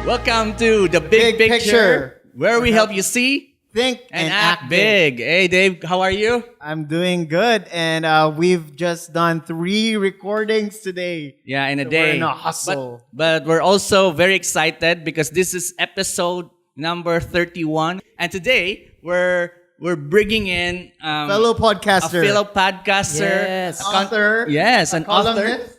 Welcome to the Big Picture, where we help you see Think and act big. Hey, Dave, how are you? I'm doing good, and we've just done 3 recordings today. Yeah, in a So day. we're in a hustle. But we're also very excited because this is episode number 31, and today we're bringing in Fellow a podcaster, fellow podcaster, Yes. author, yes, an author, columnist,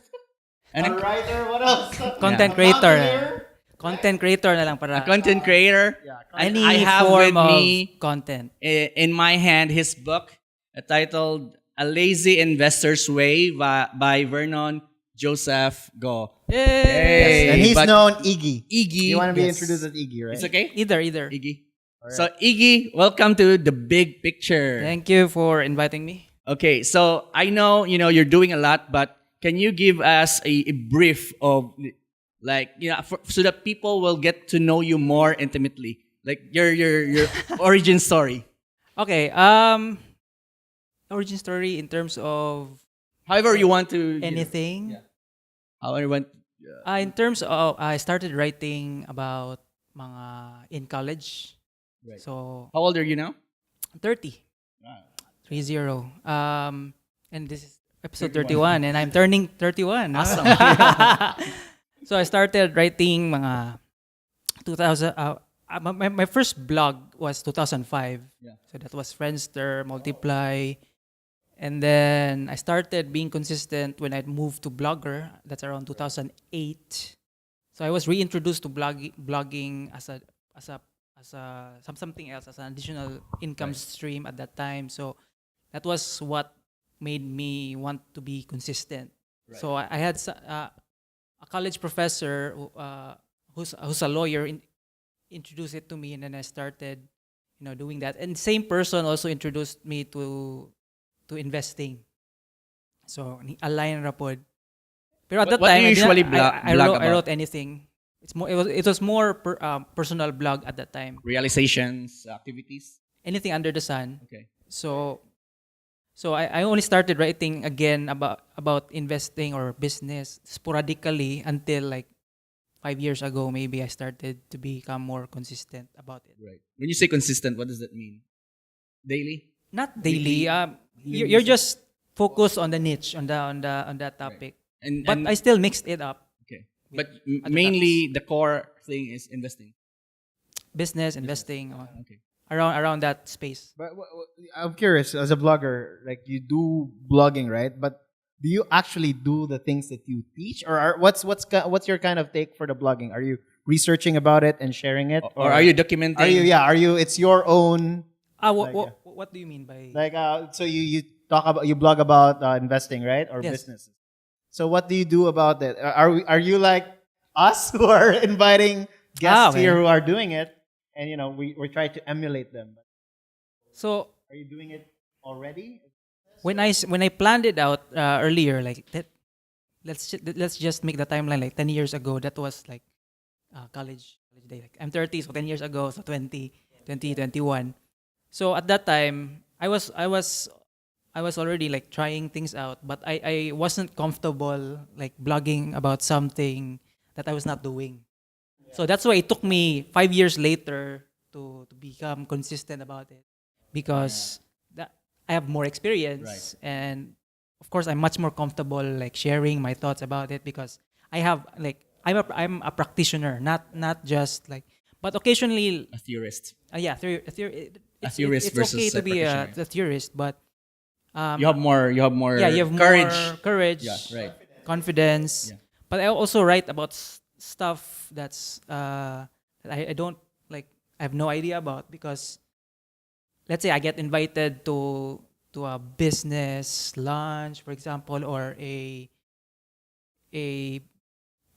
and a a writer. What else? Content A creator. mountaineer. Content creator na lang para content creator. Yeah, And any I have with form of me content. in my hand his book titled A Lazy Investor's Way by Vernon Joseph Go. Yay! Yay. And he's But known Iggy. Iggy. You want to be Yes. introduced as Iggy, right? It's okay? Either. Iggy. Alright. So Iggy, welcome to the Big Picture. Thank you for inviting me. Okay, so I know you're doing a lot, but can you give us a brief of so that people will get to know you more intimately, like your origin story. Okay. Origin story in terms of However you want to. anything. Yeah. However you want. In terms of I started writing about mga in college. Right. So How old are you now? 30. Ah. 30. And this is episode 31 and I'm turning 31. Awesome. So I started writing mga 2000 my first blog was 2005. Yeah. So that was Friendster, Multiply. And then I started being consistent when I moved to Blogger. That's around 2008. So I was reintroduced to blogging as something else, as an additional income stream at that time. So that was what made me want to be consistent. Right. So I had a college professor who's a lawyer introduced it to me, and then I started doing that. And same person also introduced me to investing. So align rapod. Pero at that What do time you usually I blog wrote about? anything. It was more personal blog at that time. Realizations, activities. Anything under the sun. Okay. So I only started writing again about investing or business sporadically until like 5 years ago. Maybe I started to become more consistent about it. Right. When you say consistent, what does that mean? Daily? Not daily. Weekly? You're just focused on the niche on that topic. And But I still mixed it up. okay. But other mainly the core thing is investing. Business, investing, Okay. around that space. But I'm curious, as a blogger, like you do blogging, right? But do you actually do the things that you teach, or what's your kind of take for the blogging? Are you researching about it and sharing it, Or are you documenting? Are you? It's your own. What do you mean by Like so you blog about investing, right, or Yes. businesses. So what do you do about that? Are you like us who are inviting guests okay. here who are doing it, and we try to emulate them? So Are you doing it already? when I planned it out earlier, like that, let's just make the timeline like 10 years ago. That was like college day. Like I'm 30, so 10 years ago, so 2021. So at that time, I was already like trying things out, but I wasn't comfortable like blogging about something that I was not doing. So that's why it took me 5 years later to become consistent about it, because I have more experience, and of course I'm much more comfortable like sharing my thoughts about it, because I have like I'm a practitioner, not just like, but occasionally A theorist. it's versus okay to a be a practitioner. theorist, but You have more. You have courage, courage. courage, Yeah. Right. confidence. Yeah. But I also write about stuff that's that I don't like. I have no idea about, because let's say I get invited to a business lunch, for example, or a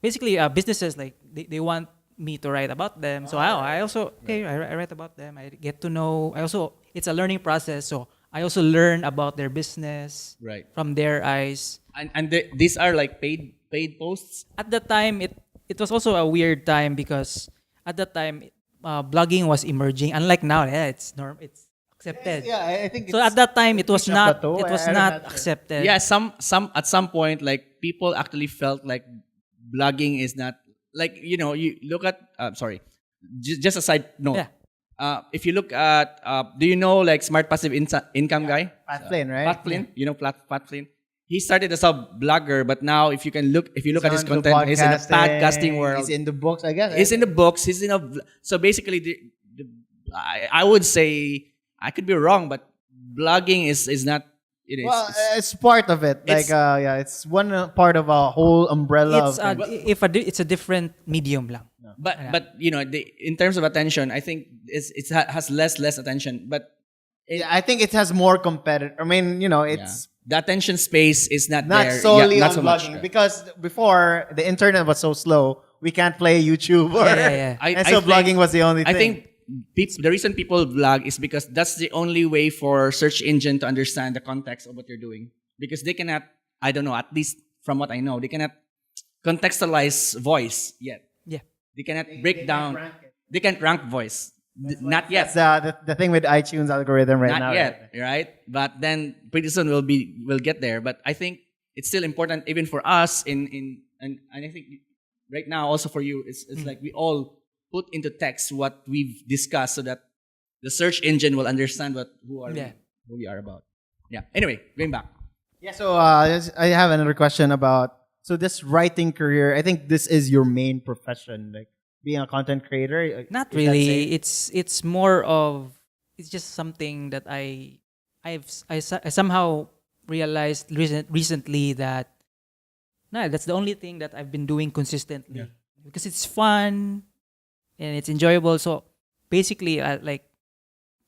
basically businesses like they want me to write about them. So I also I write about them. I get to know. It's a learning process. So I also learn about their business Right. from their eyes. And these are like paid posts. At that time, it was also a weird time, because at that time blogging was emerging. Unlike now, it's accepted. Yeah, I think So at that time, it was reached a not plateau. it was I'm not not sure. accepted. Yeah. Some at some point, like people actually felt like blogging is not like you look at sorry, just a side note. Yeah. If you look at do you know like smart passive income guy? Pat Flynn, right? Pat Flynn, Pat Flynn. He started as a blogger, but now if you look at his content, he's in the podcasting world. He's in the books, I guess. He's in the books. He's in a so basically I would say I could be wrong, but blogging is not. It is. Well, it's part of it. It's- It's one part of a whole umbrella It's of things. it's a different medium lang. But in terms of attention, I think has less attention. But Yeah, I think it has more competitive. I mean, it's the attention space is not not there. solely not on so much. blogging because before the internet was so slow, we can't play YouTube or Yeah. and so blogging was the only thing. I think the reason people blog is because that's the only way for search engine to understand the context of what you're doing. Because they cannot, I don't know, at least from what I know, they cannot contextualize voice yet. Yeah. They cannot break down. They can't rank voice. Not yet. That's the thing with iTunes algorithm right now. Not yet, right? But then pretty soon we'll get there. But I think it's still important even for us and I think right now also for you it's like we all put into text what we've discussed so that the search engine will understand who we are about. Yeah. Anyway, going back. Yeah. So I have another question about this writing career. I think this is your main profession, like being a content creator. Not Is that really. safe? It's more of it's just something that I somehow realized recently that that's the only thing that I've been doing consistently because it's fun and it's enjoyable. So basically,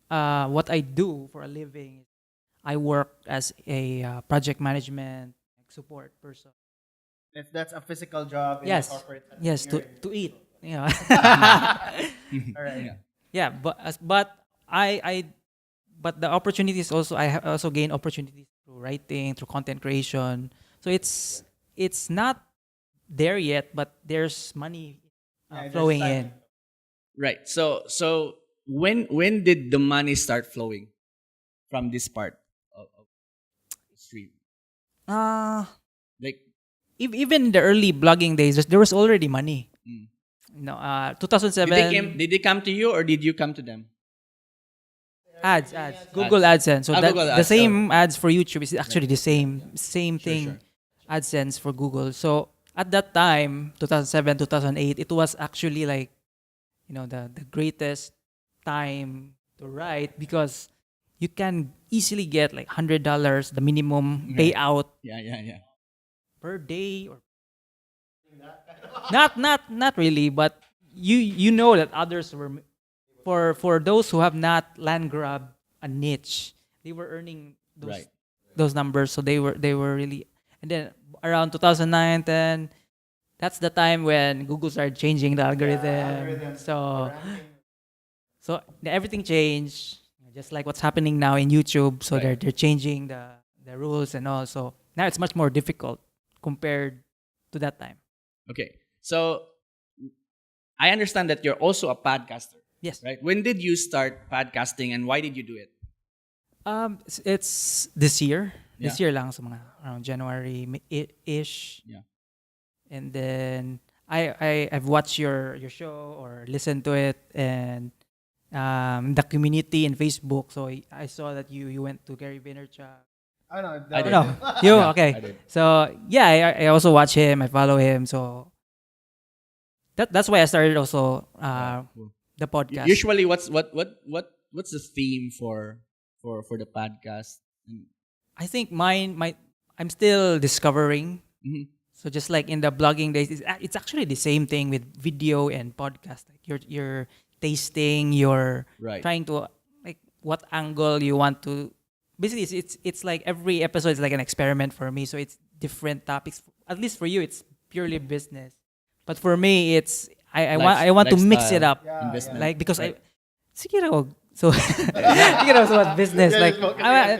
what I do for a living, I work as a project management support person. If that's a physical job in Yes, a corporate setting, yes, you're to eat. all right. Yeah, but but the opportunities also I have also gained opportunities through writing, through content creation. So it's not there yet, but there's money there's flowing time. in. Right. So when did the money start flowing from this part of the stream? Like Even in the early blogging days, there was already money. No, 2007 did they come to you or did you come to them? ads, Google AdSense. So Google the Ads, same ads for YouTube is actually the same thing. sure. AdSense for Google. So at that time, 2007, 2008, it was actually like the greatest time to write because you can easily get like $100, the minimum payout Yeah. per day or not really, but you know that others were for those who have not land grabbed a niche, they were earning those numbers. So they were really, and then around 2009, 10, that's the time when Google started changing the algorithm. So everything changed, just like what's happening now in YouTube. So they're changing the rules and all. So now it's much more difficult compared to that time. Okay. So I understand that you're also a podcaster. Yes. Right? When did you start podcasting and why did you do it? It's this year. Yeah. This year lang, so mga around January ish. Yeah. And then I've watched your show or listened to it and the community in Facebook. So I saw that you went to Gary Vaynerchuk. I know. I did. No, you Yeah, okay? I did. So yeah, I also watch him. I follow him. So that's why I started also Cool. the podcast. Usually what's the theme for the podcast? I think I'm still discovering. Mhm. So just like in the blogging days, it's actually the same thing with video and podcast. Like you're tasting, you're Right. trying to like what angle you want to. Basically, it's like every episode is like an experiment for me. So it's different topics. At least for you, it's purely business. But for me, it's I want to mix it up. Investment. Like because Right. sige raw. So sige raw, so what business like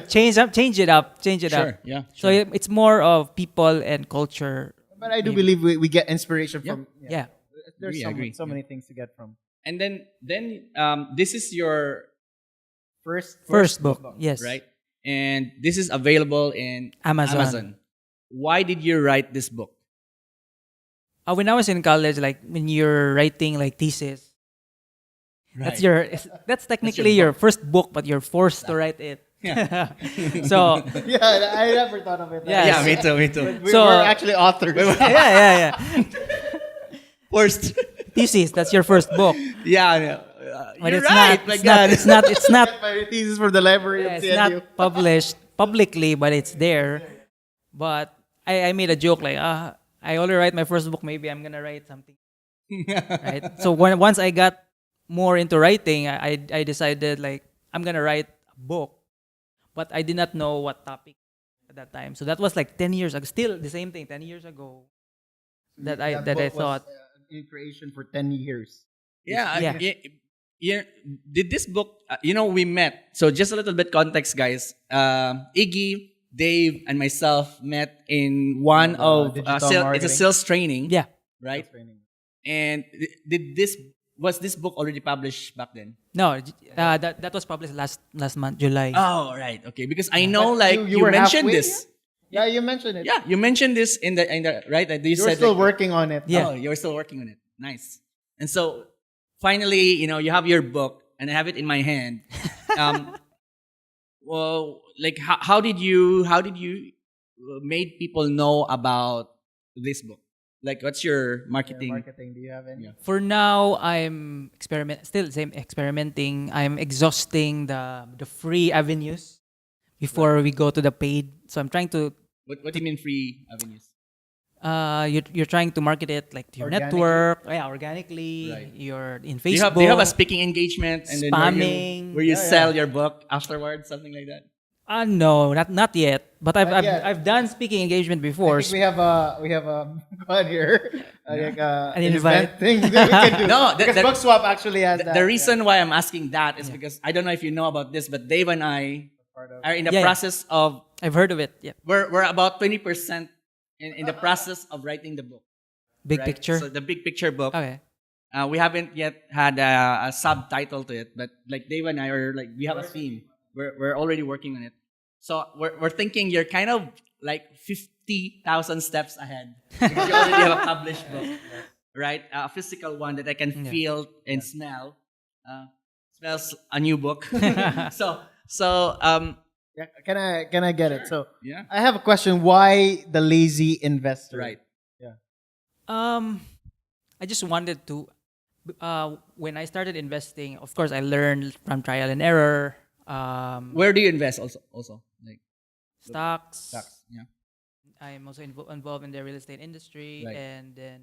change it up. Sure. Yeah. So it's more of people and culture. But I do believe we get inspiration from. Yeah. There's Agree. so many things to get from. And then this is your First book. Yes. right? And this is available in Amazon. Why did you write this book? When I was in college, like when you're writing like thesis, Right. that's technically your first book, but you're forced to write it. So Yeah, I never thought of it. Yeah, Yeah, me too, me too. So- We're actually authors. yeah. First. Thesis, that's your first book. Yeah. But You're it's right. not, My it's God. not, it's not, it's not, My thesis for the library yeah, of it's CNU. not published publicly, but it's there. But I made a joke like, I already write my first book. Maybe I'm gonna write something, right? So once I got more into writing, I decided like I'm gonna write a book, but I did not know what topic at that time. So that was like 10 years ago. Still the same thing. 10 years ago that I book was, thought. in creation for 10 years. Yeah. Yeah. Yeah. Did this book, we met. So just a little bit context, guys. Iggy, Dave, and myself met in one of digital it's a marketing. sales training. Yeah. Right? And was this book already published back then? No, that was published last month, July. Oh, right. Okay. Because I know, like, you you were mentioned halfway, this. Yeah, you mentioned it. Yeah, you mentioned this in the right. You You're said still like, working on it. Yeah. Oh, you're still working on it. Nice. And so finally, you have your book, and I have it in my hand. Well, like how did you made people know about this book? Like, what's your marketing? Marketing, do you have any? Yeah. For now, I'm experimenting. I'm exhausting the free avenues before we go to the paid. So I'm trying to What do you mean free avenues? you're trying to market it like to your Organically? network, organically. Right. You're in Do Facebook. you have a speaking engagement and then Spamming. where you Yeah, sell your book afterwards, something like that? No, not yet. But Not yet. I've done speaking engagement I before. think we have a God here, like An an invite. event thing that we can do. No, because Book Swap actually has that. The reason why I'm asking that is because I don't know if you know about this, but Dave and I are in the Yeah. process of I've heard of it. Yeah. we're about 20% in the process of writing the book. Big right? picture. So the big picture book. Okay. We haven't yet had a subtitle to it, but like Dave and I are like we have a theme. We're already working on it. So we're thinking you're kind of like 50,000 steps ahead because you already have a published book, right? A physical one that I can feel and smell. Smells a new book. so Yeah, can I get it? So yeah, I have a question. Why the lazy investor? right. I just wanted to. When I started investing, of course, I learned from trial and error. Where do you invest also? Like Stocks. yeah. I'm also involved in the real estate industry, Right. and then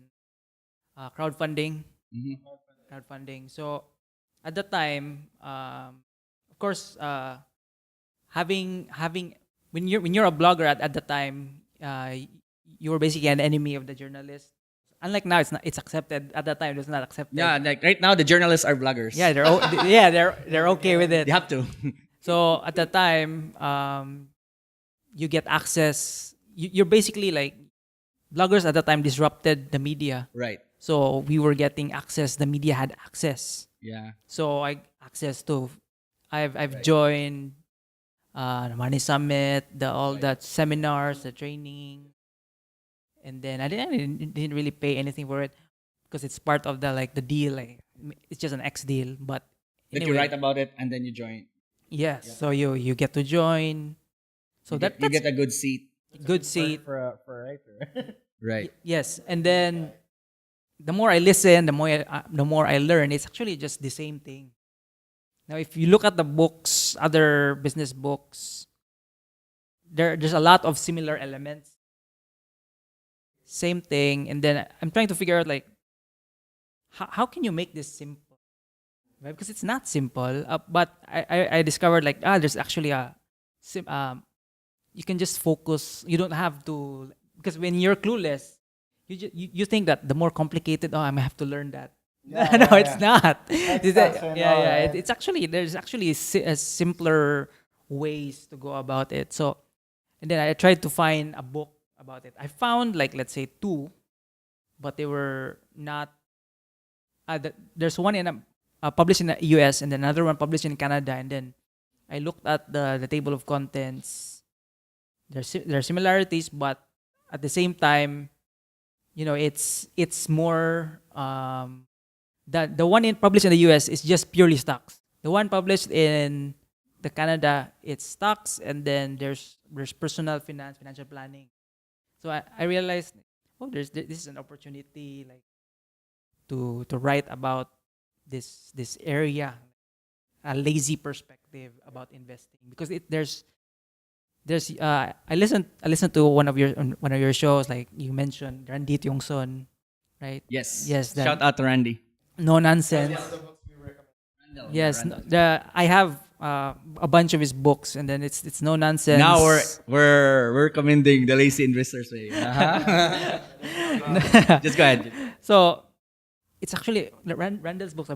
crowdfunding. Mm-hmm. Crowdfunding. So at the time, of course, having when you're a blogger at the time, you were basically an enemy of the journalist. Unlike now, it's accepted. At that time, it was not accepted. Yeah, like right now the journalists are bloggers. Yeah, they're okay with it. They have to. So at the time, you get access. You're basically like bloggers at the time disrupted the media. Right. So we were getting access. The media had access. Yeah. So I access to. I've joined the Money Summit, all the seminars, the training, and then I didn't really pay anything for it because it's part of the deal. Like it's just an X deal, but That anyway, you write about it and then you join. yes. So you get to join. So You that's get a good seat. good seat. for a writer. Right. Yes, and then the more I listen, the more I learn. It's actually just the same thing. Now, if you look at the books, other business books, there's a lot of similar elements. Same thing, and then I'm trying to figure out like how can you make this simple, right? Because it's not simple. But I discovered like there's actually you can just focus. You don't have to, because when you're clueless, you think that the more complicated, I have to learn that. Yeah, No, yeah, it's not. It's That's yeah, awesome. yeah. Oh, It's actually there's actually a simpler ways to go about it. So, and then I tried to find a book about it. I found like let's say two, but they were not. There's one published in the U.S. and then another one published in Canada. And then I looked at the table of contents. There are similarities, but at the same time, it's more the one published in the US is just purely stocks. The one published in the Canada, it's stocks, and then there's personal finance, financial planning. So I realized, oh, this is an opportunity like to write about this area, a lazy perspective about investing, because there's I listened to one of your shows, like you mentioned Randy Tiongson, right? Yes. Yes, that Shout out to Randy. no nonsense. Yes, I have a bunch of his books, and then it's no nonsense. Now we're commending the lazy investors way. Just go ahead. So it's actually Randall's books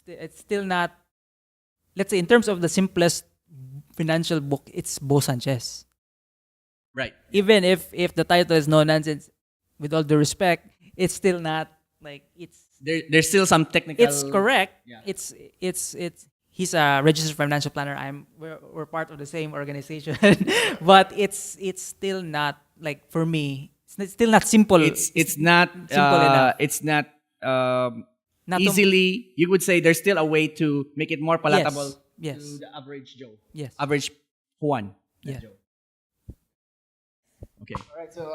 it's still not, let's say, in terms of the simplest financial book, it's Bo Sanchez. Right. Even if the title is no nonsense, with all due respect, it's still not like There's still some technical. it's correct. Yeah. It's he's a registered financial planner. We're part of the same organization, but it's still not, like, for me. It's still not simple. It's not simple enough. It's not Not to- easily. You would say there's still a way to make it more palatable Yes. to the average Joe. Yes. Average Juan. not Yeah. Joe. Okay. All right, so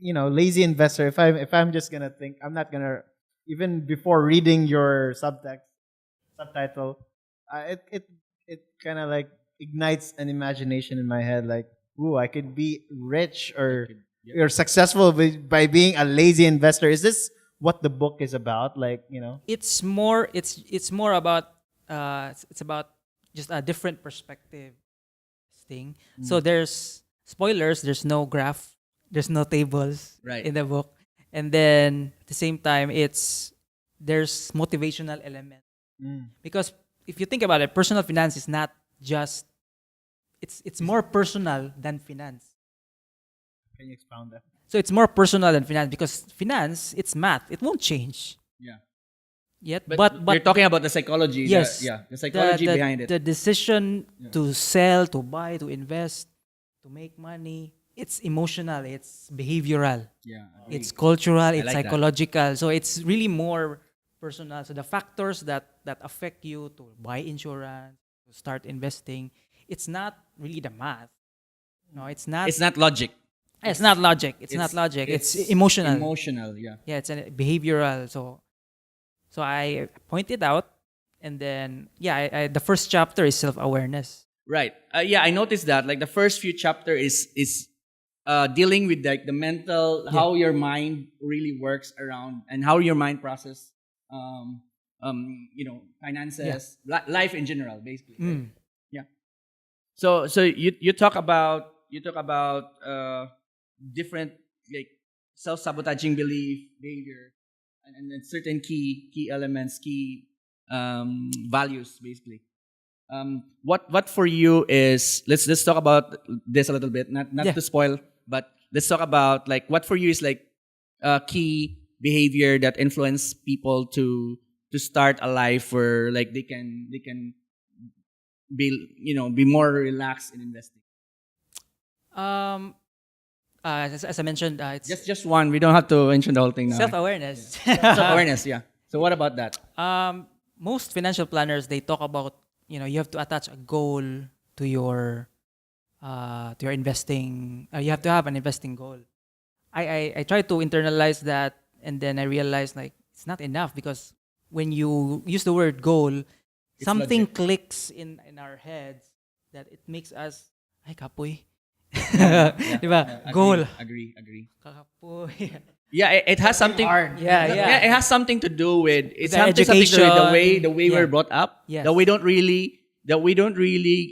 lazy investor. If I'm just gonna think, I'm not gonna, even before reading your subtitle, it kind of like ignites an imagination in my head. Like, ooh, I could be rich or successful by being a lazy investor. Is this what the book is about? Like, It's more about it's about just a different perspective thing. So there's spoilers, there's no graph, there's no tables Right. in the book. And then at the same time there's motivational element. Because if you think about it, personal finance is not just it's more personal than finance. Can you expound that? So it's more personal than finance, because finance, it's math. It won't change. Yeah. Yet, But you're talking about the psychology. yes, The psychology behind it. The decision to sell, to buy, to invest, to make money, it's emotional, it's behavioral, Yeah. it's cultural, it's like that. psychological. So it's really more personal. So the factors that affect you to buy insurance, to start investing, it's not really the math. No, it's not. It's not logic. It's not logic. It's not logic. It's emotional. Emotional, yeah. Yeah, it's a behavioral. So I pointed out, and then the first chapter is self-awareness. Right. I noticed that. Like the first few chapter is dealing with like the mental, how your mind really works around, and how your mind process, finances, life in general, basically. Right? Yeah. So you talk about different, like, self-sabotaging belief, behavior, and then certain key elements, key values, basically. What for you is, let's talk about this a little bit, not to spoil, but let's talk about, like, what for you is like key behavior that influence people to start a life where, like, they can be more relaxed in investing. As I mentioned, it's Just one. We don't have to mention the whole thing now. self-awareness. Self-awareness, yeah. So what about that? Most financial planners, they talk about, you have to attach a goal to your investing. You have to have an investing goal. I try to internalize that, and then I realized, like, it's not enough, because when you use the word goal, something logic. clicks in our heads that it makes us, ay, kapoy. Yeah, Diba? yeah, Goal. Agree. Kapoy. Yeah, it has something. Yeah. It has something to do with With the something to do with education. the way Yeah. we're brought up. Yes. That we don't really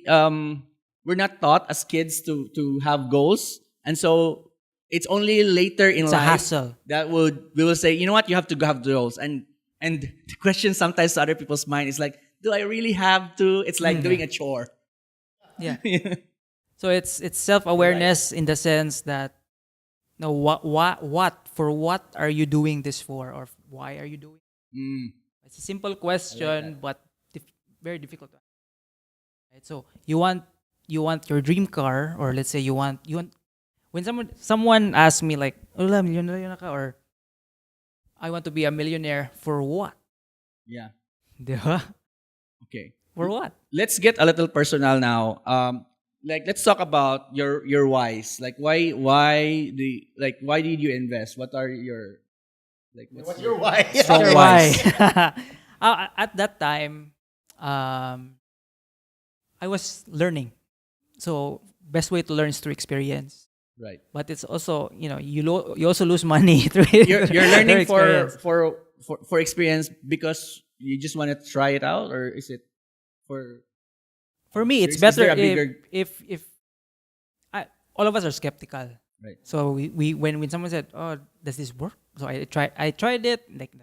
we're not taught as kids to have goals, and so it's only later in It's a life hassle. that we will say, you know what, you have to have goals, and the question sometimes to other people's mind is like, do I really have to? It's like doing a chore. Yeah. So it's self-awareness in the sense that, what are you doing this for, or why are you doing it? Mm. It's a simple question, but very difficult to answer. Right? So you want your dream car, or let's say you want when someone asks me like, "Hola, millionaire na ka," or "I want to be a millionaire for what?" Yeah. Di ba? Okay. For what? Let's get a little personal now. Like let's talk about your whys. Like why did you invest? What are your what's your why? strong Sure, whys? why? At that time, I was learning. So best way to learn is through experience. Right. But it's also, you also lose money through it. You're through learning experience. for experience because you just want to try it out, or is it for For me, it's is better there a bigger if all of us are skeptical. right? So we when someone said, "Oh, does this work?" So I tried it like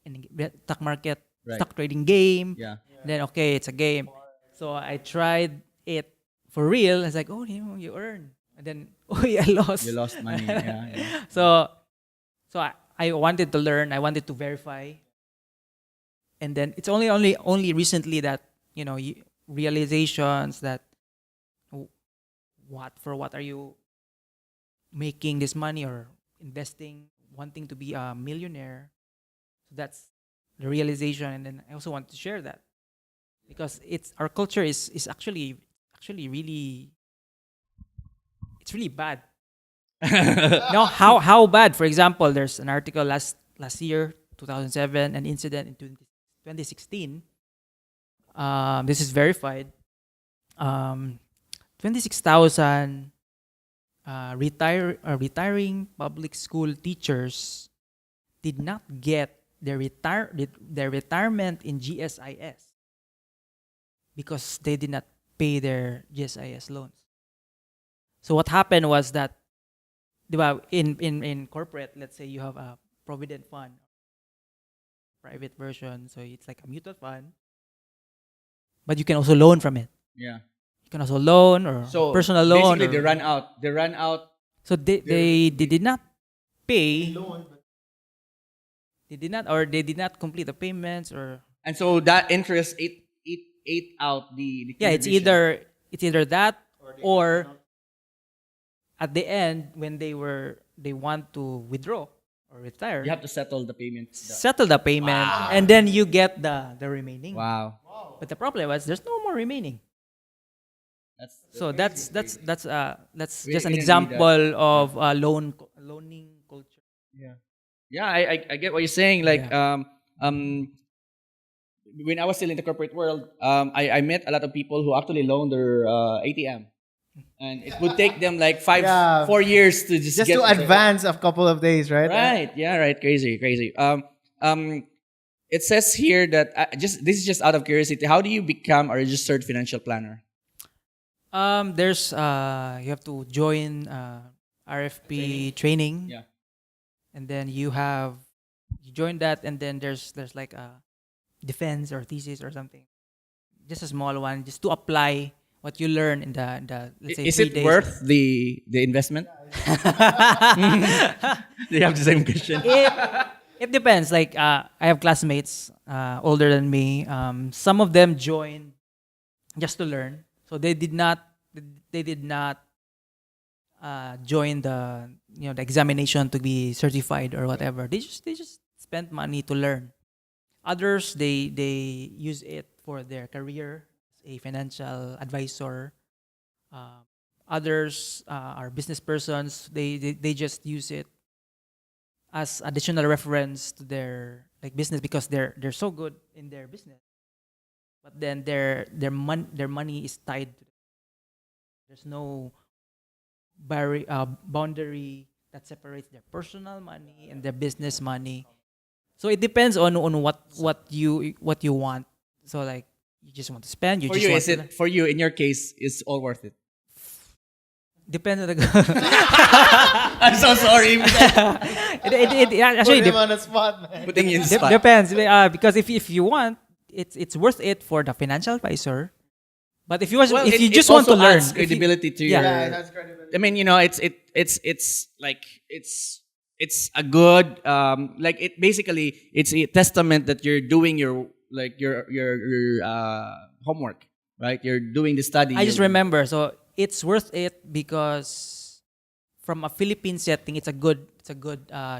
in the stock market, Right. stock trading game. Yeah. Then okay, it's a game. So I tried it for real. It's like, oh, you earn, and then oh, I lost. You lost money. Yeah. So I wanted to learn. I wanted to verify, and then it's only recently that realizations that oh, what are you making this money or investing, wanting to be a millionaire. So that's the realization, and then I also want to share that because it's our culture is actually really it's really bad. No, how bad? For example, there's an article last year, 2007, an incident in 2016. This is verified. 26,000 retiring public school teachers did not get their retirement in GSIS because they did not pay their GSIS loans. So what happened was that, di ba, in corporate, let's say you have a provident fund, private version, so it's like a mutual fund, but you can also loan from it. Yeah. You can also loan or So personal loan. basically, or- they run out. So they did not pay. They did not complete the payments or And so that interest ate out the yeah, it's contribution. either that or at the end when they want to withdraw or retire, You have to settle the payment. settle the payment and then you get the remaining. Wow. But the problem was there's no more remaining. So that's just We an didn't need example of loaning culture. Yeah, I get what you're saying. Like Yeah. when I was still in the corporate world, I met a lot of people who actually loaned their ATM, and it would take them like Yeah. 4 years to just Just get to advance a couple of days, right? Right. Yeah. Right. Crazy. It says here that this is just out of curiosity. How do you become a registered financial planner? There's you have to join RFP training. Yeah. And then you join that, and then there's like a defense or thesis or something, just a small one, just to apply what you learn in the let's say Is 3 it days. worth the investment? Do you have the same question? It depends. Like I have classmates older than me. Some of them joined just to learn, so they did not join the the examination to be certified or whatever. They just spent money to learn. Others they use it for their career as a financial advisor. Others are business persons. They just use it as additional reference to their like business because they're so good in their business. But then their money is tied to there's no boundary that separates their personal money and their business money. So it depends on what you want. So like you just want to spend. For you, is it for you in your case? Is all worth it? Depends on the. I'm so sorry. it actually Put him on the spot, man. Putting you in the spot. depends because if you want, it's worth it for the financial advisor. But if you Well, if you it just want to also learn, adds credibility to your. Yeah, that's credibility. I mean, it's like it's a good like it basically it's a testament that you're doing your homework, right? You're doing the study. I just remember. So it's worth it because from a Philippine setting, it's a good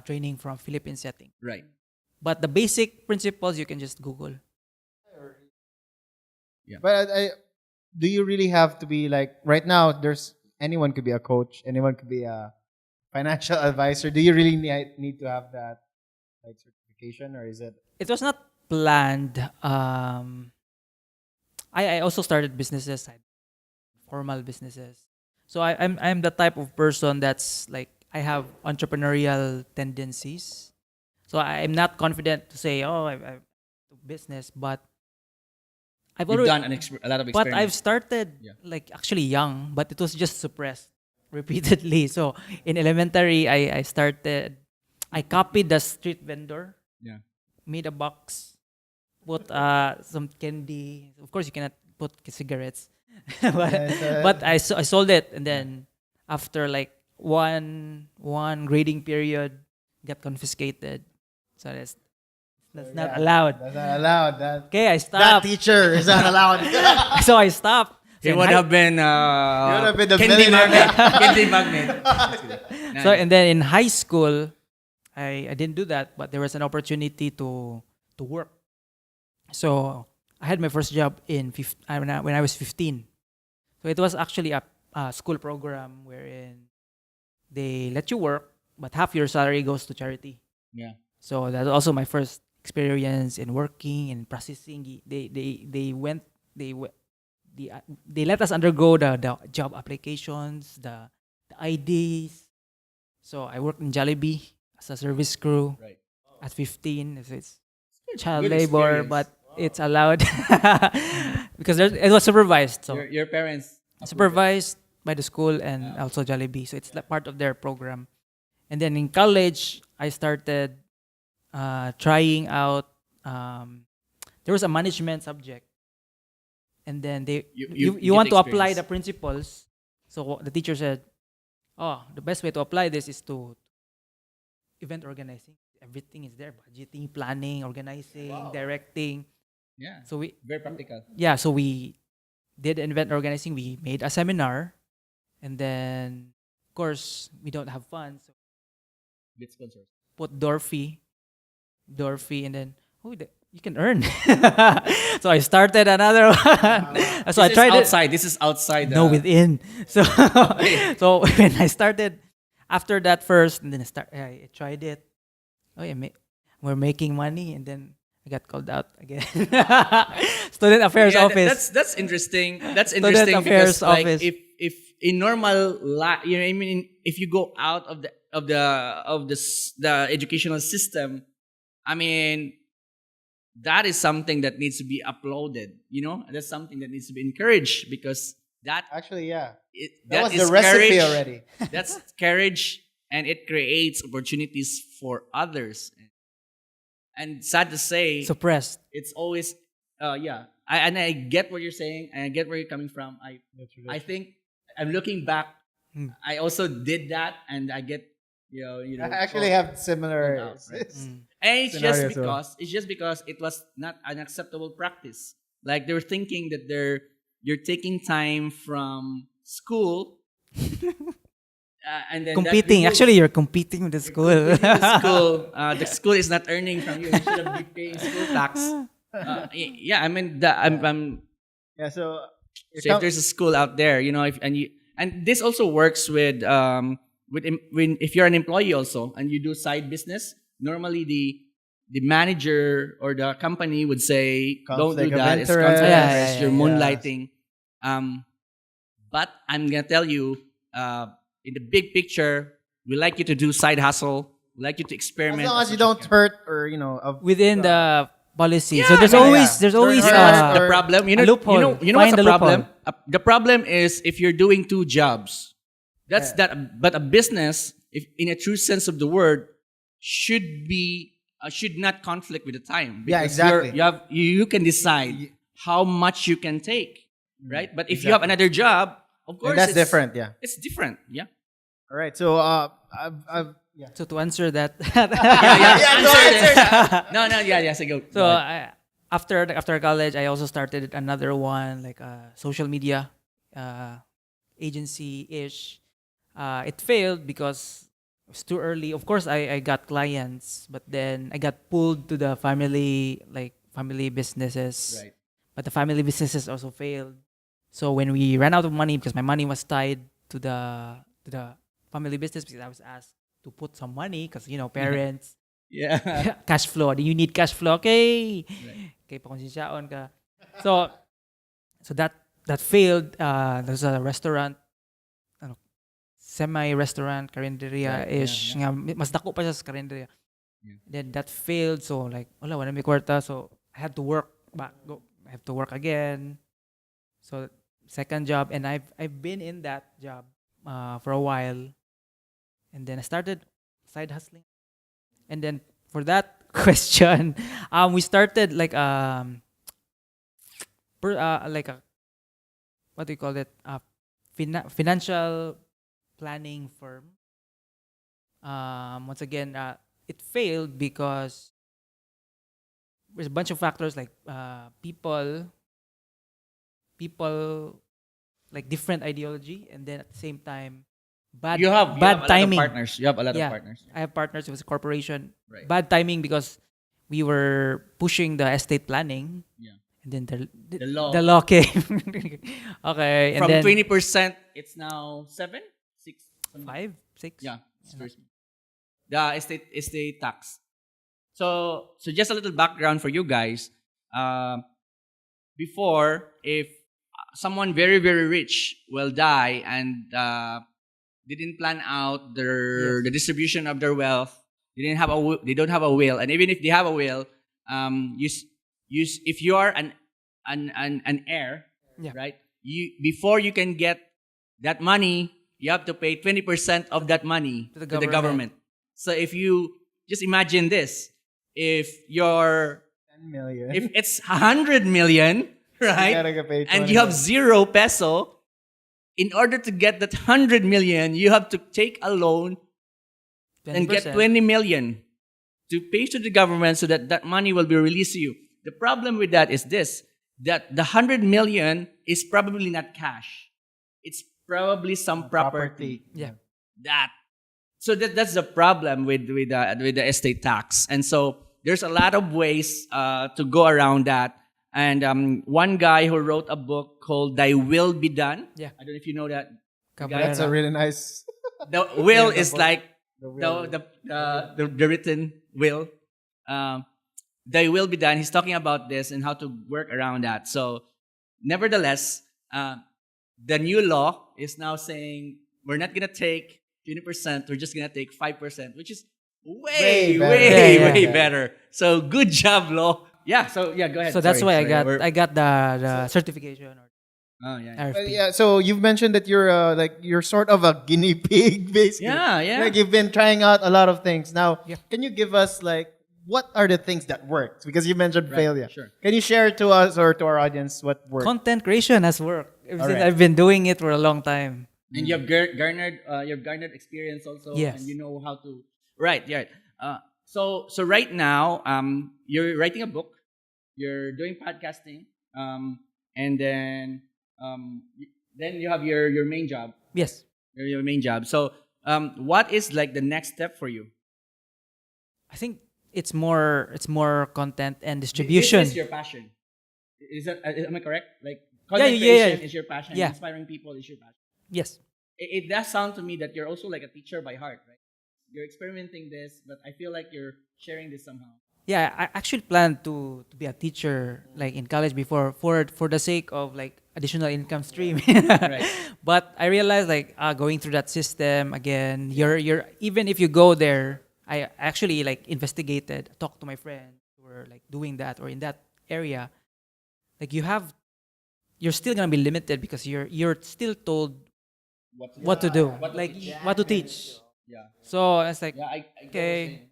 training from Philippine setting. Right. But the basic principles you can just Google. But do you really have to be like right now? There's anyone could be a coach, anyone could be a financial advisor. Do you really need to have that like certification, or is it? It was not planned. I also started businesses, formal businesses. So I'm the type of person that's like I have entrepreneurial tendencies. So I'm not confident to say, oh, I do business, but I've You've already done a lot of but experiments. I've started like actually young, but it was just suppressed repeatedly. So in elementary, I copied the street vendor, Yeah. made a box, put some candy. Of course, you cannot put cigarettes, but, I sold it, and then after like one grading period, got confiscated. So that's not allowed. That's not allowed. That Okay, I that stopped. teacher is not allowed. So I stopped. He So would in have been would have been the candy millionaire. magnet. Candy magnet. Nice. So and then in high school, I didn't do that, but there was an opportunity to work. So I had my first job when I was 15. So it was actually a school program wherein they let you work, but half your salary goes to charity. Yeah. So that's also my first experience in working and processing. They let us undergo the job applications, the IDs. So I worked in Jollibee as a service crew Right. at 15. So it's child Good labor, experience. but it's allowed because it was supervised. So Your parents supervised by the school and also Jollibee. So it's like part of their program. And then in college, I started trying out. There was a management subject, and then You you get want to apply experience. the principles. So the teacher said, "Oh, the best way to apply this is to event organizing. Everything is there: budgeting, planning, organizing, directing." Yeah. So Very practical. so we did event organizing. We made a seminar, and then of course we don't have funds. So Bit sponsors. put door fee, and then you can earn. So I started another one. So I This is tried outside. This is outside. it. No, within. So so when I started after that first, and then I tried it. Oh yeah, we're making money, and then I got called out again. Student affairs Yeah, office. that's interesting. That's Student interesting because affairs like office. if in normal you know what I mean, if you go out of the educational system, I mean that is something that needs to be uploaded. You know, that's something that needs to be encouraged because that Actually, yeah. that was is the recipe courage. already. That's courage, and it creates opportunities for others. And sad to say, Suppressed. it's always I get what you're saying, and I get where you're coming from. I think I'm looking back. I also did that, and I get I actually have similar. and it's scenario as well. just because it was not an acceptable practice. Like they're thinking that you're taking time from school, and then that Competing. removes- Actually, you're competing with the school. the school is not earning from you. You should have been paying school tax. I mean, I'm Yeah, so so if there's a school out there, and this also works with when if you're an employee also and you do side business, normally the manager or the company would say, don't do Conflict of that. It's interest. conflict of Yeah, interest. yeah, You're yeah. moonlighting. But I'm gonna tell you, in the big picture, we like you to do side hustle. We like you to as experiment. long as you much don't can. hurt or Within the policy. Yeah, So there's I mean, always yeah. there's always Or- The or- problem, a loophole. you know what's Find the the problem? loophole. The problem is if you're doing two jobs. That's Yeah. that. But a business, if in a true sense of the word, should not conflict with the time. Yeah, Because exactly. you can decide how much you can take, right? But if you have Exactly. another job, of course, that's it's different. Yeah. It's different. Yeah. All right. So I've So to answer that, So go. so after college, I also started another one like a social media agency ish. It failed because it was too early. Of course, I got clients, but then I got pulled to the family businesses. Right. But the family businesses also failed. So when we ran out of money, because my money was tied to the family business, because I was asked to put some money, because parents, Yeah. cash flow. Do you need cash flow? Okay. Right. Okay, pakonsensyaon ka. So that failed. There's a restaurant, ano, semi-restaurant, karinderya-ish. Right, yeah, Nga, mas dako pa siya sa karinderya. Yeah. Then that failed. So like, wala may kwarta. So I had to work back. I have to work again. So second job, and I've been in that job for a while, and then I started side hustling. And then for that question, we started like like a, what do you call it? Financial planning firm. Once again, it failed because there's a bunch of factors like people like different ideology, and then at the same time bad You have bad a lot of timing. partners. You have a lot of Yeah, partners. I have partners. It was a corporation. Right. Bad timing because we were pushing the estate planning, Yeah. and then The law. law came. Okay, and From then 20%, it's now 7, 6, something. 5, 6. Yeah. It's very small. The estate tax. So just a little background for you guys. Before, if someone very very rich will die and didn't plan out the distribution of their wealth, they don't have a will, and even if they have a will, if you are an heir, Yeah. right? Before you can get that money, you have to pay 20% of that money To the to the government. government. So if you just imagine this, if you're 10 million. if it's 100 million, You right? gotta pay And 20 you have million. 0 peso, in order to get that 100 million, you have to take a loan and get 20%. 20 million to pay to the government so that that money will be released to you. The problem with that is this, that the 100 million is probably not cash. It's probably some property. Yeah. That's the problem with the estate tax. And so there's a lot of ways to go around that. And one guy who wrote a book called "Thy Will Be Done." Yeah. I don't know if you know that. Cabrera. That's a really nice. The will the is book. like The will. the written will. "Thy Will Be Done." He's talking about this and how to work around that. So, nevertheless, the new law is now saying we're not gonna take 20%. We're just gonna take 5%, which is way, Way better. way, Yeah, way yeah. better. So good job, law. Yeah. So yeah, go ahead. So that's Sorry, why sorry. We're- I got the certification or Oh yeah. RFP. Yeah, so you've mentioned that you're sort of a guinea pig, basically. Yeah, yeah. Like you've been trying out a lot of things. Now, Yeah. can you give us like what are the things that worked? Because you mentioned Right, failure. sure. Can you share to us or to our audience what worked? Content creation has worked. Ever since Alright. I've been doing it for a long time. And you've garnered experience also, Yes. and you know how to. Right, yeah. So right now, you're writing a book, you're doing podcasting, and then you have your main job, Yes. your main job. So what is like the next step for you? I think it's more content and distribution. This is your passion. Is that am I correct? Like Yeah, content yeah, yeah. creation is your passion. Yeah. Inspiring people is your passion. Yes. It does sound to me that you're also like a teacher by heart, right? You're experimenting this, but I feel like you're sharing this somehow. Yeah, I actually planned to be a teacher like in college before for the sake of like additional income stream. Right. But I realized like going through that system again, you're even if you go there, I actually like investigated, talked to my friends who were like doing that or in that area. Like you're still gonna be limited because you're still told what to do, What to like teach. what to teach. Yeah. So it's like Yeah, I get what you're okay. saying.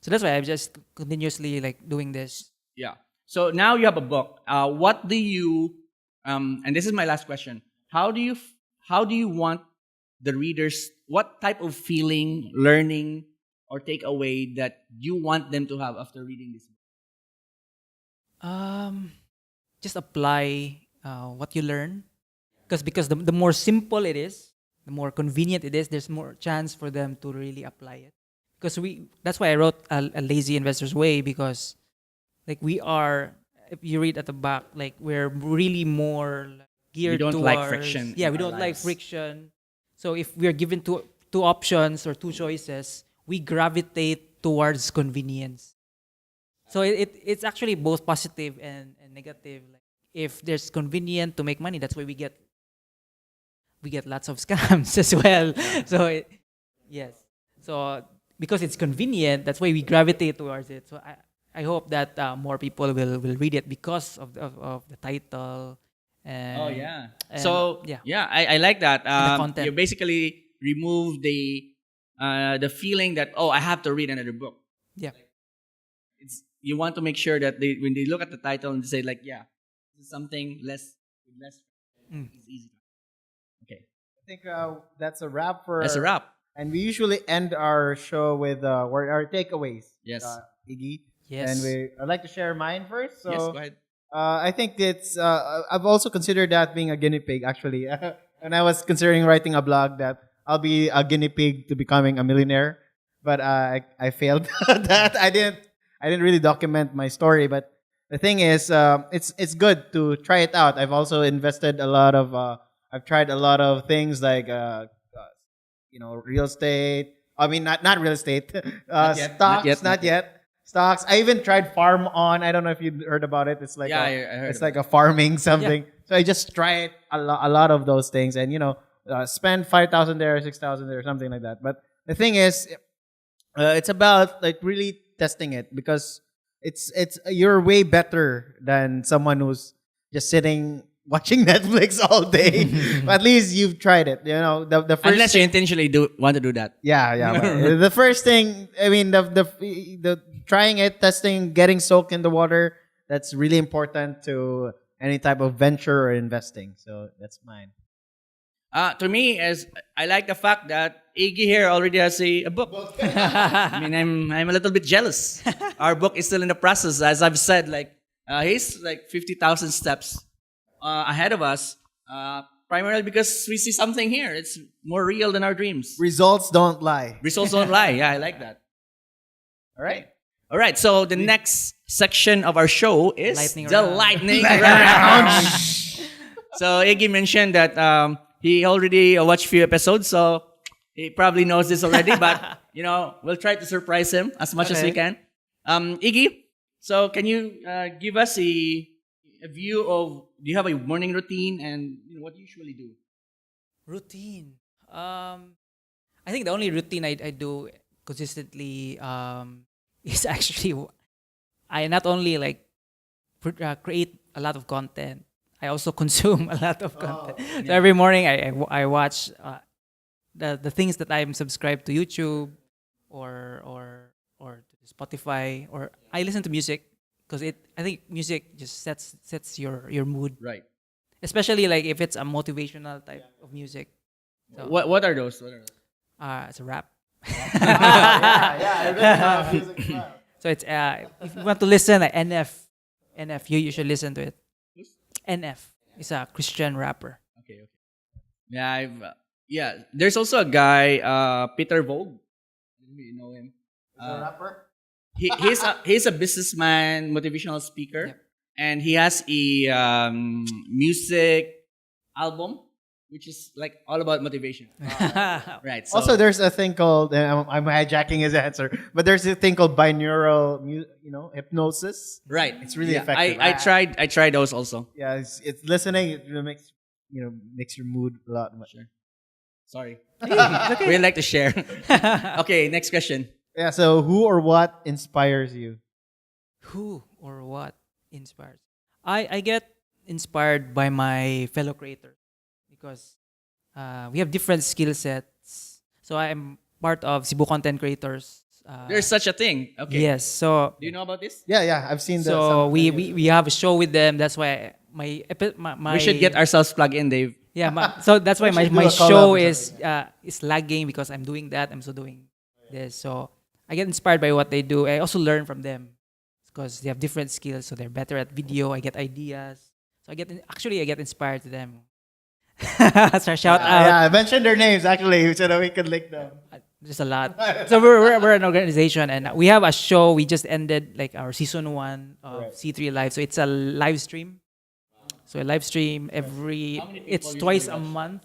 So that's why I'm just continuously like doing this. Yeah. So now you have a book. What do you and this is my last question. How do you want the readers, what type of feeling, learning, or takeaway that you want them to have after reading this book? Just apply what you learn, because the more simple it is, the more convenient it is, there's more chance for them to really apply it. Because that's why I wrote a lazy investor's way, because like we are, if you read at the back, like we're really more geared don't towards, like friction yeah, in we our don't like lives. friction. So if we're given two options or two choices, we gravitate towards convenience. So it's actually both positive and negative. Like if there's convenient to make money, that's why we get lots of scams as well. So yes. So because it's convenient, that's why we gravitate towards it. So I hope that more people will read it because of the title. And, Oh yeah. and, So yeah, I like that. the content. You basically remove the feeling that, oh, I have to read another book. yeah. You want to make sure that when they look at the title and they say like, yeah, this is something less. It's easy. Okay, I think that's a wrap for. that's a wrap. And we usually end our show with our takeaways. Yes. Iggy. Yes. And I'd like to share mine first. So Yes, go ahead. I think it's. I've also considered that being a guinea pig. Actually, and I was considering writing a blog that I'll be a guinea pig to becoming a millionaire, but I failed that. I didn't really document my story. But the thing is, it's good to try it out. I've also invested a lot of. I've tried a lot of things like real estate. I mean, not real estate. Not yet, Stocks, not yet. Stocks. I even tried Farm On. I don't know if you heard about it. It's like Yeah, I heard it's about like a farming something. So I just tried a lot of those things, and spend 5,000 there, 6,000 there, something like that. But the thing is, it's about like really testing it, because it's you're way better than someone who's just sitting watching Netflix all day. But at least you've tried it. The first Unless you intentionally want to do that. yeah. But the first thing, I mean, the trying it, testing, getting soaked in the water, that's really important to any type of venture or investing. So that's mine. To me, as I like the fact that Iggy here already has a book. I mean, I'm a little bit jealous. Our book is still in the process, as I've said. Like he's like 50,000 steps ahead of us. Primarily because we see something here. It's more real than our dreams. Results don't lie. Results don't lie. Yeah, I like that. All right. All right. So the next section of our show is Lightning the round. lightning round. So Iggy mentioned that he already watched few episodes, so he probably knows this already. But we'll try to surprise him as much as we can. Iggy, so can you give us a view of? Do you have a morning routine, and what do you usually do? Routine. I think the only routine I do consistently is actually I not only like create a lot of content. I also consume a lot of content. So every morning I watch the things that I'm subscribed to YouTube or to Spotify, or I listen to music because I think music just sets your mood, Right. especially like if it's a motivational type of music. So, What are those? it's a rap. Yeah. So it's if you want to listen like NF, you should listen to it. NF is a Christian rapper. Okay. Yeah. There's also a guy, Peter Vogue. You know him. rapper. He's a businessman, motivational speaker, Yep. and he has a music album, which is like all about motivation. Right. So, Also, there's a thing called, I'm hijacking his answer, but there's a thing called binaural, hypnosis. right. It's really Yeah, effective. I tried those also. Yeah, it's listening. It really makes your mood a lot much. Sorry. We like to share. Okay, next question. Yeah. So, who or what inspires you? Who or what inspires? I get inspired by my fellow creators because we have different skill sets. So I'm part of Cebu Content Creators. There's such a thing. Okay. Yes. So Do you know about this? Yeah. I've seen so we have a show with them. That's why my We should get ourselves plugged in, Dave. yeah. So that's why should do my a collab show or is lagging because I'm doing that. I'm also doing this. So I get inspired by what they do. I also learn from them because they have different skills. So they're better at video. I get ideas. So I get inspired to them. So shout out. Yeah, mention their names actually so that we could link them. There's a lot. So we're an organization, and we have a show. We just ended like our season 1 of C3 Live. So it's a live stream. So a live stream it's twice a month.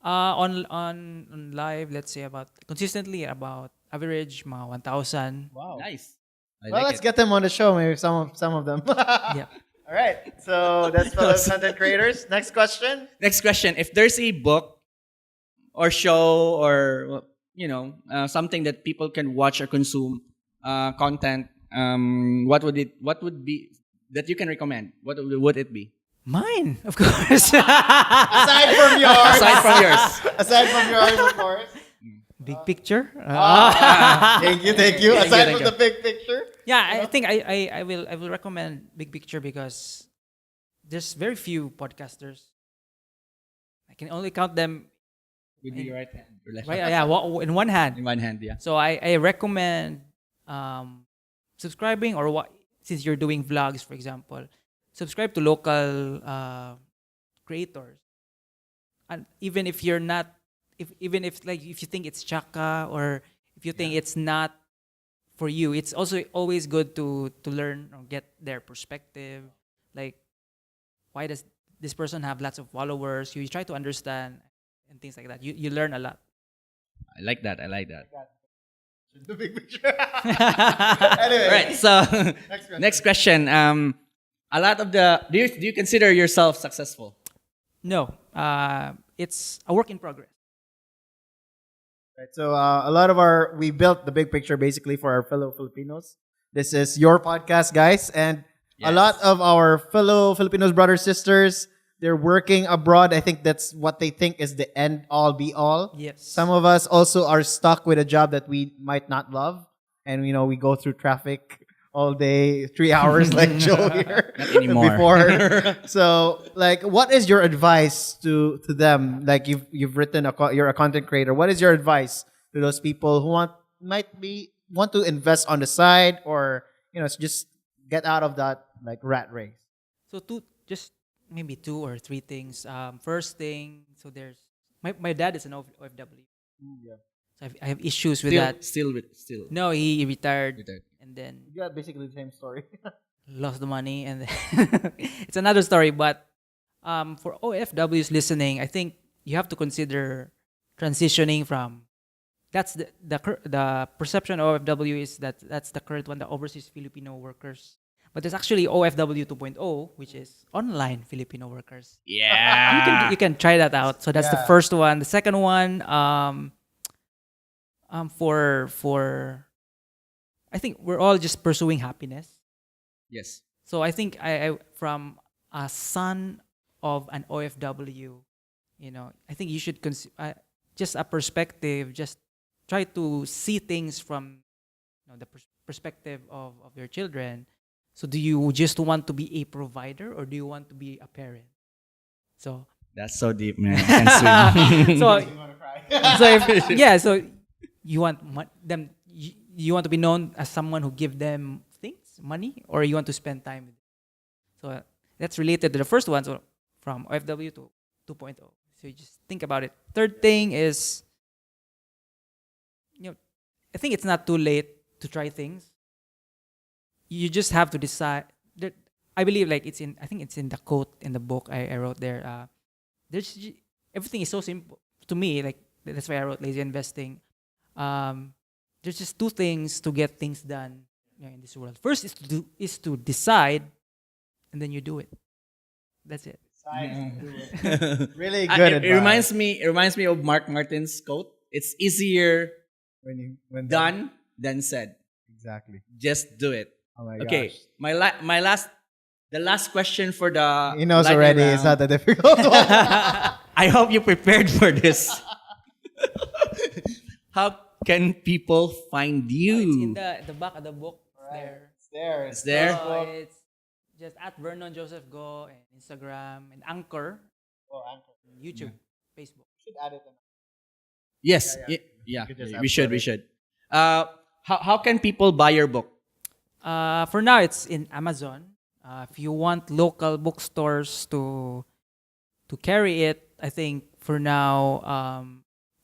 On live, let's say about consistently about average mga 1,000. Wow. Nice. I Well, like let's it. get them on the show. Maybe some of them. Yeah. All right. So that's fellow content creators. Next question. Next question: if there's a book or show or something that people can watch or consume content, what would be that you can recommend? What would it be? Mine, of course. Aside from yours. Aside from yours. Aside from yours, of course. Big picture. Thank you. Aside thank from the big picture. Yeah, I think I will recommend Big Picture because there's very few podcasters. I can only count them With your right hand. Or left right. hand? Yeah, in one hand. In one hand, yeah. So I recommend subscribing or what since you're doing vlogs, for example, subscribe to local creators, and even if you're not, if you think it's chaka or if you think it's not for you, it's also always good to learn or get their perspective. Like, why does this person have lots of followers? You try to understand and things like that. You learn a lot. I like that. The big picture. Anyway. Right. So Next question. next question. A lot of do you consider yourself successful? No, it's a work in progress. Right, so a lot of we built the big picture basically for our fellow Filipinos. This is your podcast, guys, and a Yes. lot of our fellow Filipinos, brothers, sisters, they're working abroad. I think that's what they think is the end all be all. Yes. Some of us also are stuck with a job that we might not love, and we go through traffic all day, 3 hours like Joe here. Not anymore. Before. So, like, what is your advice to them? Like, you've written you're a content creator. What is your advice to those people who want to invest on the side or just get out of that like rat race? So just maybe 2 or 3 things. First thing, so there's my dad is an OFW. Yeah. So I have issues with that. Still. No, he retired, Retired. and then Yeah, basically the same story. lost the money, and then it's another story. But for OFWs listening, I think you have to consider transitioning from. That's the perception of OFW is that's the current one, the overseas Filipino workers. But there's actually OFW 2.0, which is online Filipino workers. Yeah. You can try that out. So that's the Yeah. first one. The second one, for I think we're all just pursuing happiness. Yes. So I think I from a son of an OFW, I think you should just a perspective. Just try to see things from the perspective of your children. So do you just want to be a provider or do you want to be a parent? So That's so deep, man. I can swim. so You want to cry? so you want them. You want to be known as someone who give them things, money, or you want to spend time with them. So that's related to the first one. So from OFW to 2.0. So you just think about it. Third thing is, I think it's not too late to try things. You just have to decide. I believe I think it's in the quote in the book I wrote there. Everything is so simple to me. Like that's why I wrote Lazy Investing. There's just 2 things to get things done in this world. First is to decide, and then you do it. That's it. Really Ah, good it advice. reminds me of Mark Martin's quote. It's easier when done than said. Exactly. Just do it. Oh my Okay. gosh. The last question for the He knows lightning already. round. It's not a difficult one. I hope you prepared for this. How can people find you? It's in the back of the book. It's there. It's there. It's there? So it's just at Vernon Joseph Go and Instagram and Anchor, Oh, Anchor. YouTube, Facebook. Should add it. Yes. Yeah, Yeah. You could just We should. upload We it. should. How can people buy your book? For now, it's in Amazon. If you want local bookstores to carry it, I think for now,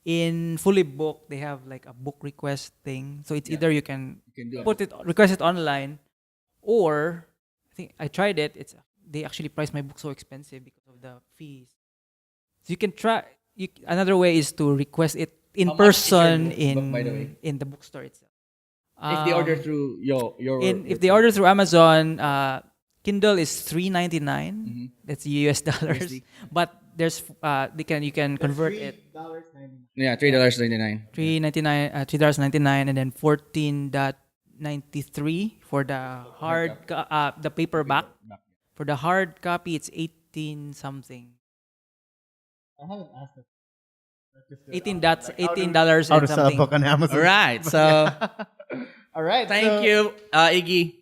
in Fully Book, they have like a book request thing. So it's either you can You can do a put it, request it online, or I think I tried it. It's they actually priced my book so expensive because of the fees. So you can try. Another way is to request it in How much is your person book, by the way? in the bookstore itself. If they order Um, through your if they order through Amazon, Kindle is $3.99. That's US dollars. USD. But there's you can convert it yeah, $3.99. $3.99 and then 14.93 for the the paperback. For the hard copy, it's 18 something. I haven't asked it. $18 How and to sell a something. book on Amazon. All right, so All right. thank you, Iggy,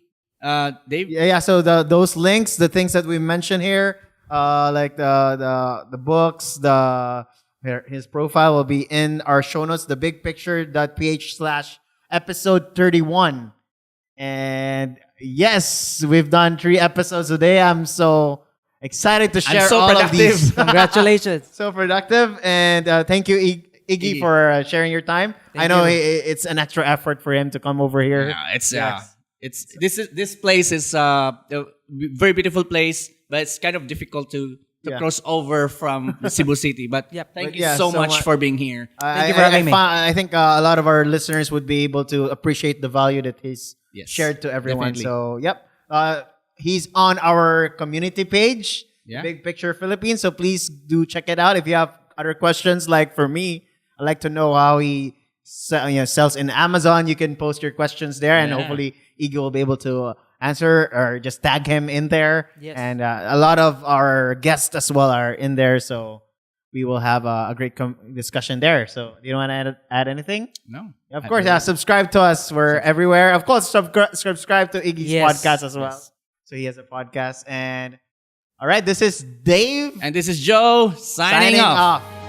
Dave. Yeah. So those links, the things that we mentioned here, like the books, his profile will be in our show notes. The bigpicture.ph/episode 31. And yes, we've done 3 episodes today. I'm so excited to share so all of productive. these. Congratulations. So productive. And thank you, Iggy, for sharing your time. I know it's an extra effort for him to come over here. Yeah, it's this place is a very beautiful place, but it's kind of difficult to cross over from Cebu City. But Yep. thank But you yeah, so so much much. for being here. Thank you for having me. I think a lot of our listeners would be able to appreciate the value that he's Yes, shared to everyone. definitely. So, yep. He's on our community page, Yeah. Big Picture Philippines. So please do check it out. If you have other questions, like for me, I'd like to know how he sells in Amazon. You can post your questions there, and Yeah. hopefully Iggy will be able to answer or just tag him in there. Yes. And a lot of our guests as well are in there. So we will have a great discussion there. So do you want to add anything? No, Of course, subscribe to us. We're everywhere. Of course, subscribe to Iggy's Yes. podcast as well. Yes. So he has a podcast. And all right, this is Dave And this is Joe signing off. off.